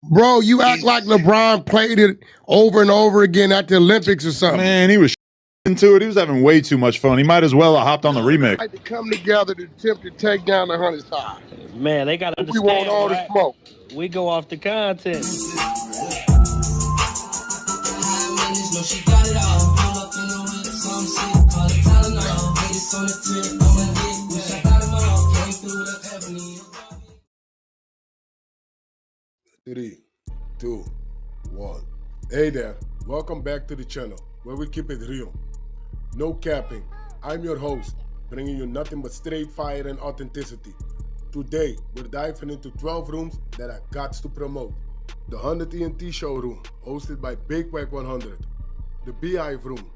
Bro, you act like LeBron played it over and over again at the Olympics or something. Man, he was into it. He was having way too much fun. He might as well have hopped on the remix. Like to come together to attempt to take down the 100 side. Man, they got to understand. We want all the smoke. We go off the content. Three, two, one. Hey there, welcome back to the channel where we keep it real. No capping. I'm your host, bringing you nothing but straight fire and authenticity. Today, we're diving into 12 rooms that I got to promote. The 100 ENT showroom, hosted by Big Wack100. The Beehive room.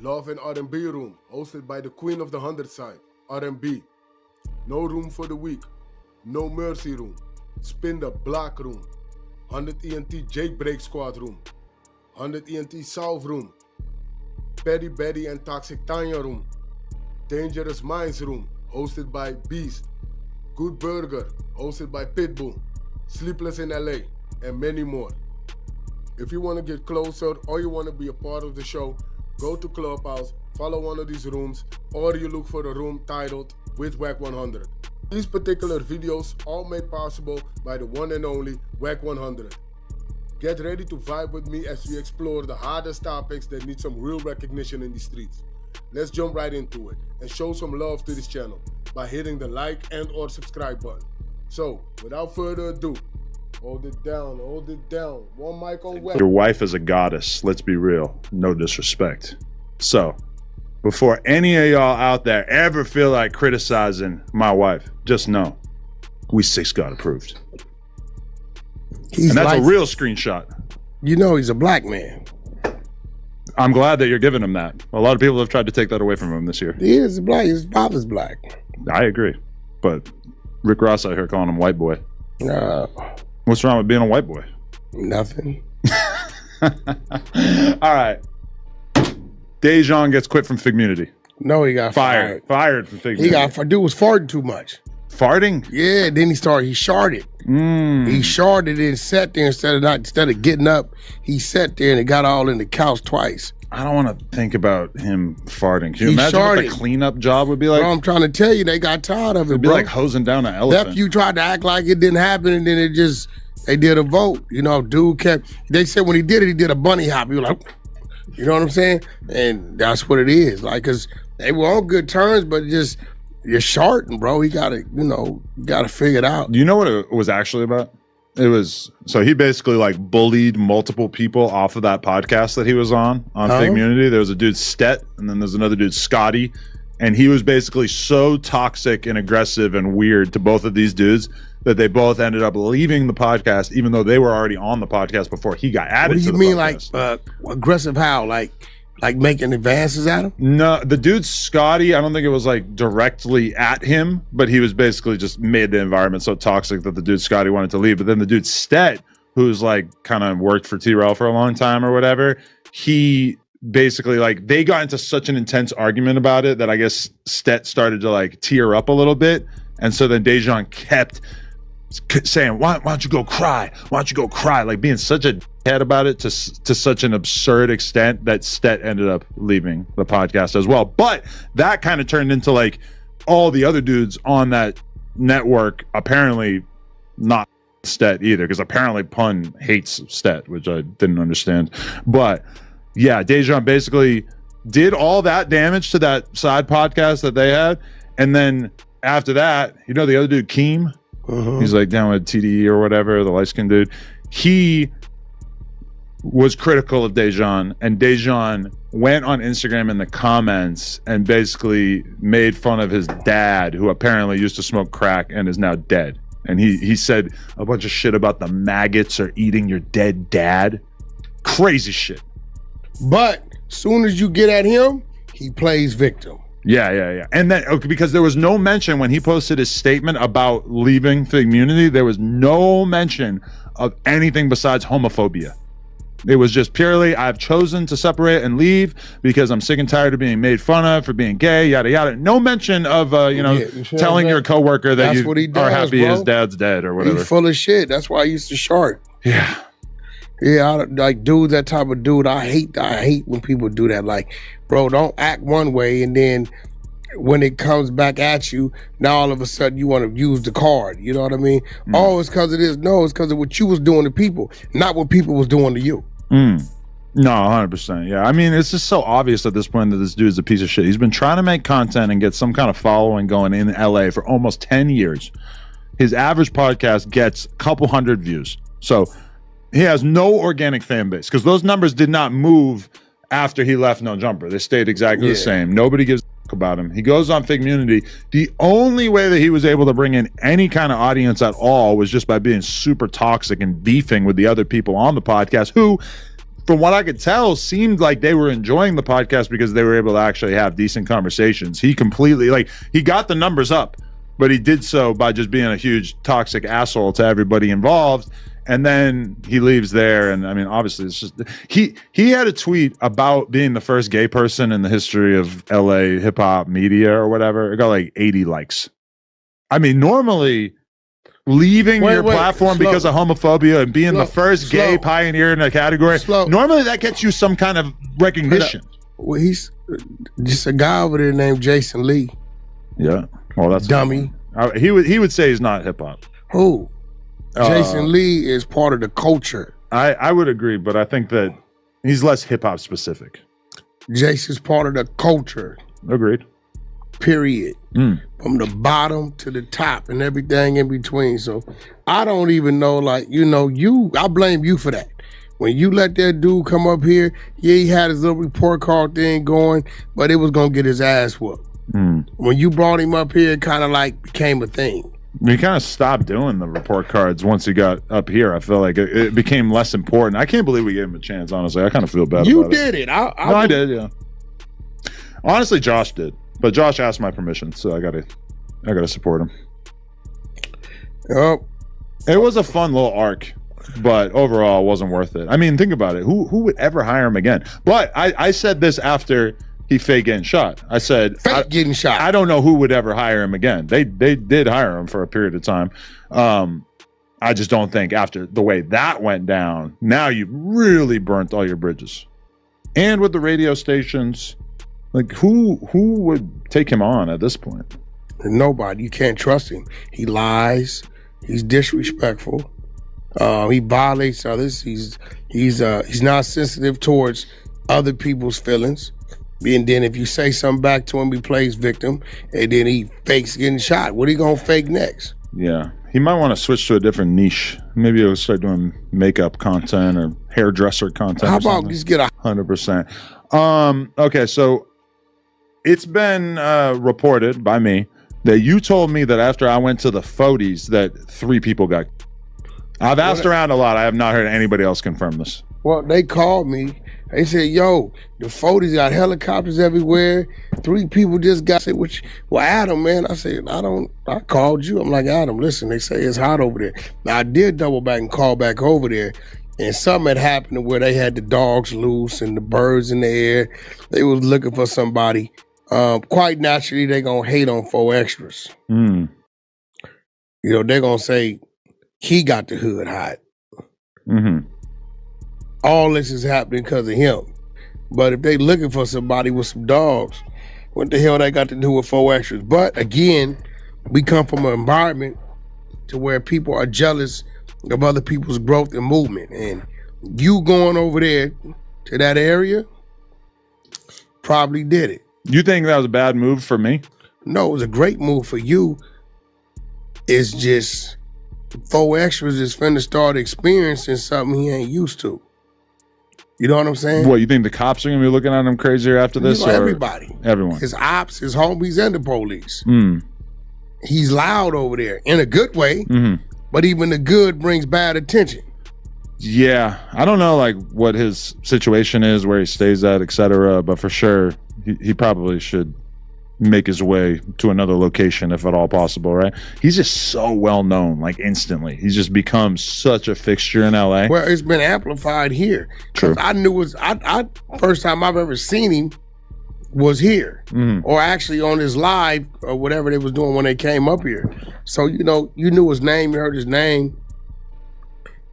Love and R&B room, hosted by the queen of the 100 side, R&B. No room for the weak. No mercy room. Spin the block room. 100 ENT Jailbreak Squad room. 100 ENT South room. Petty Betty and Toxic Tanya room. Dangerous Minds room, hosted by Beast. Good Burger, hosted by Pitbull. Sleepless in LA, and many more. If you want to get closer or you want to be a part of the show, go to Clubhouse, follow one of these rooms, or you look for a room titled with Wack100. These particular videos all made possible by the one and only Wack100. Get ready to vibe with me as we explore the hardest topics that need some real recognition in the streets. Let's jump right into it and show some love to this channel by hitting the like and or subscribe button. So, without further ado, hold it down. One mic on Wack. Your wife is a goddess, let's be real. No disrespect. So, before any of y'all out there ever feel like criticizing my wife, just know, we 6 God approved. And that's a real screenshot. You know he's a black man. I'm glad that you're giving him that. A lot of people have tried to take that away from him this year. He is black. His father's black. I agree. But Rick Ross out here calling him white boy. What's wrong with being a white boy? Nothing. All right. Dejon gets quit from Figmunity. No, he got fired. Fired from Figmunity. He got fired. Dude was farting too much. Farting? Yeah, then he sharded. He sharded and sat there instead of getting up, he sat there and it got all in the couch twice. I don't want to think about him farting. Can you imagine what the cleanup job would be like? Bro, I'm trying to tell you, they got tired of it, It'd be like hosing down an elephant. You tried to act like it didn't happen and then they did a vote. You know, dude they said when he did a bunny hop. He was like, you know what I'm saying? And that's what it is. Like, cause they were on good terms, but just, you're shorting, bro. He gotta, gotta figure it out. Do you know what it was actually about? It was, so he basically like bullied multiple people off of that podcast that he was on Figmunity. There was a dude, Stet, and then there's another dude, Scotty. And he was basically so toxic and aggressive and weird to both of these dudes that they both ended up leaving the podcast, even though they were already on the podcast before he got added to the podcast. What do you mean, like, aggressive how? Like making advances at him? No, the dude Scotty, I don't think it was like directly at him, but he was basically just made the environment so toxic that the dude Scotty wanted to leave. But then the dude Stet, who's like kind of worked for T-Rail for a long time or whatever, he basically like they got into such an intense argument about it that I guess Stet started to like tear up a little bit. And so then Dejon kept saying, why don't you go cry? Why don't you go cry? Like being such a head about it to such an absurd extent that Stet ended up leaving the podcast as well. But that kind of turned into like all the other dudes on that network apparently not Stet either, because apparently Pun hates Stet, which I didn't understand. But yeah, Dejon basically did all that damage to that side podcast that they had. And then after that, the other dude, Keem, he's like down with TDE or whatever, the light-skinned dude. He was critical of Dejon, and Dejon went on Instagram in the comments and basically made fun of his dad, who apparently used to smoke crack and is now dead. And he said a bunch of shit about the maggots are eating your dead dad. Crazy shit. But soon as you get at him, he plays victim. Yeah. And then, because there was no mention when he posted his statement about leaving Figmunity, there was no mention of anything besides homophobia. It was just purely, I've chosen to separate and leave because I'm sick and tired of being made fun of for being gay, yada, yada. No mention of, telling your coworker that you are happy his dad's dead or whatever. He's full of shit. That's why I used to short. Yeah. Yeah, like dude, that type of dude. I hate when people do that. Like, bro, don't act one way and then when it comes back at you, now all of a sudden you want to use the card. You know what I mean? Oh, it's because of this. No, it's because of what you was doing to people, not what people was doing to you. No, 100%. Yeah, I mean, it's just so obvious at this point that this dude is a piece of shit. He's been trying to make content and get some kind of following going in LA for almost 10 years. His average podcast gets a couple hundred views. So he has no organic fan base because those numbers did not move after he left No Jumper. They stayed exactly the same. Nobody gives a fuck about him. He goes on Figmunity. The only way that he was able to bring in any kind of audience at all was just by being super toxic and beefing with the other people on the podcast who, from what I could tell, seemed like they were enjoying the podcast because they were able to actually have decent conversations. He completely, like, he got the numbers up, but he did so by just being a huge toxic asshole to everybody involved. And then he leaves there, and I mean, obviously, it's just he had a tweet about being the first gay person in the history of LA hip hop media or whatever. It got like 80 likes. I mean, normally leaving your platform because of homophobia and being the first gay pioneer in a category, normally that gets you some kind of recognition. Well, he's just a guy over there named Jason Lee. Yeah, well, that's dummy. He would say he's not hip hop. Who? Jason Lee is part of the culture. I would agree, but I think that he's less hip-hop specific. Jason's part of the culture. Agreed. Period. From the bottom to the top and everything in between. So I don't even know, like, I blame you for that. When you let that dude come up here, he had his little report card thing going, but it was going to get his ass whooped. When you brought him up here, it kind of like became a thing. He kind of stopped doing the report cards once he got up here. I feel like it became less important. I can't believe we gave him a chance, honestly. I kind of feel bad about it. You did it. I did, yeah. Honestly, Josh did. But Josh asked my permission, so I gotta support him. Yep. It was a fun little arc, but overall, it wasn't worth it. I mean, think about it. Who would ever hire him again? But I said this after he fake getting shot. I said, getting shot. I don't know who would ever hire him again. They did hire him for a period of time. I just don't think after the way that went down, now you've really burnt all your bridges. And with the radio stations, like who would take him on at this point? Nobody. You can't trust him. He lies. He's disrespectful. He violates others. He's not sensitive towards other people's feelings. And then if you say something back to him, he plays victim, and then he fakes getting shot. What are you gonna fake next? Yeah, he might want to switch to a different niche. Maybe he'll start doing makeup content or hairdresser content. How about just get 100%? Okay, so it's been reported by me that you told me that after I went to the Fodies that 3 people got. I've asked around a lot. I have not heard anybody else confirm this. Well, they called me. They said, yo, the 40s got helicopters everywhere. 3 people just got sick. Well, Adam, man, I said, I called you. I'm like, Adam, listen, they say it's hot over there. Now, I did double back and call back over there. And something had happened where they had the dogs loose and the birds in the air. They was looking for somebody. Quite naturally, they going to hate on 4 extras. They're going to say, he got the hood hot. All this is happening because of him. But if they looking for somebody with some dogs, what the hell they got to do with 4 extras? But again, we come from an environment to where people are jealous of other people's growth and movement. And you going over there to that area probably did it. You think that was a bad move for me? No, it was a great move for you. It's just 4 extras is finna start experiencing something he ain't used to. You know what I'm saying? What, you think the cops are going to be looking at him crazier after this? Or everybody. Everyone. His ops, his homies, and the police. He's loud over there in a good way, but even the good brings bad attention. Yeah. I don't know like what his situation is, where he stays at, etc. But for sure, he probably should make his way to another location if at all possible, right? He's just so well known, like instantly. He's just become such a fixture in LA. Well, it's been amplified here. True. I knew first time I've ever seen him was here, or actually on his live or whatever they was doing when they came up here. So you knew his name, you heard his name,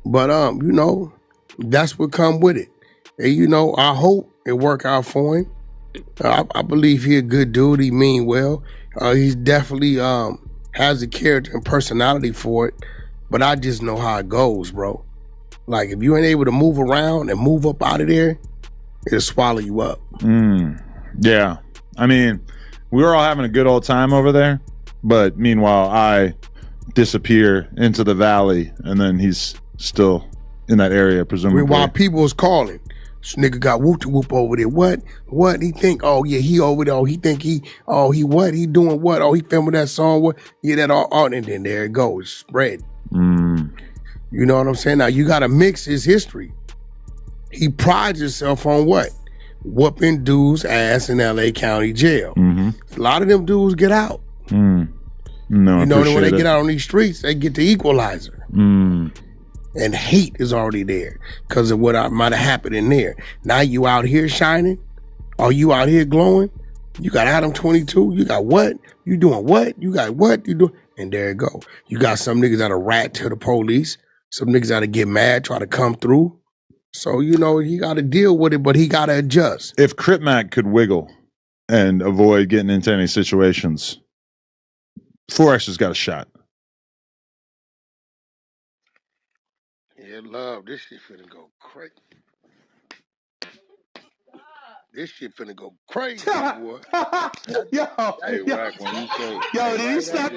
But you know, that's what come with it. And you know, I hope it work out for him. I believe he a good dude. He mean well. He's definitely has the character and personality for it. But I just know how it goes, bro. Like if you ain't able to move around and move up out of there, it'll swallow you up. Yeah. I mean, we were all having a good old time over there, but meanwhile, I disappear into the valley, and then he's still in that area, presumably. While people was calling, this nigga got whoop-de-whoop over there. What? He think, oh, yeah, he over there. Oh, he think he what? He doing what? Oh, he filming that song. What? Yeah, that all. And then there it goes. Spread. You know what I'm saying? Now, you got to mix his history. He prides himself on what? Whooping dudes' ass in L.A. County Jail. A lot of them dudes get out. No, you know, when they get out on these streets, they get the equalizer. And hate is already there because of what might have happened in there. Now you out here shining? Are you out here glowing? You got Adam22? You got what? You doing what? You got what? You doing? And there it go. You got some niggas that'll rat to the police. Some niggas that'll get mad, try to come through. So, you know, he got to deal with it, but he got to adjust. If Crip Mac could wiggle and avoid getting into any situations, 4X has got a shot. Yeah, love. This shit finna go crazy. This shit finna go crazy, boy. Yo, Hey, Wack, when you say... Yo, did he slap